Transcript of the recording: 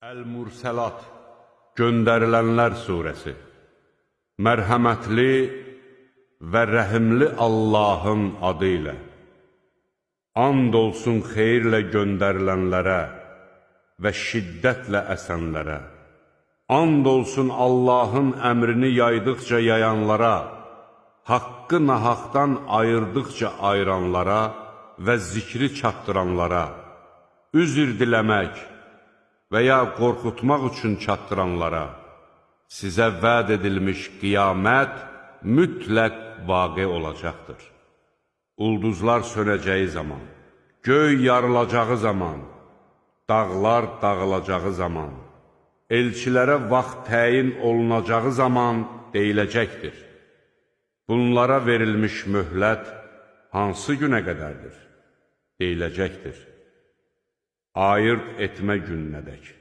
Əl-Mursəlat Göndərilənlər surəsi Mərhəmətli və rəhimli Allahın adı ilə and olsun xeyirlə göndərilənlərə və şiddətlə əsənlərə, and olsun Allahın əmrini yaydıqca yayanlara, haqqı nahaqdan ayırdıqca ayıranlara və zikri çatdıranlara, üzr diləmək və ya qorxutmaq üçün çatdıranlara, sizə vəd edilmiş qiyamət mütləq vaqe olacaqdır. Ulduzlar sönəcəyi zaman, göy yarılacağı zaman, dağlar dağılacağı zaman, elçilərə vaxt təyin olunacağı zaman deyiləcəkdir. Bunlara verilmiş möhlət hansı günə qədərdir? Deyiləcəkdir. Ayırt etmə gününədək.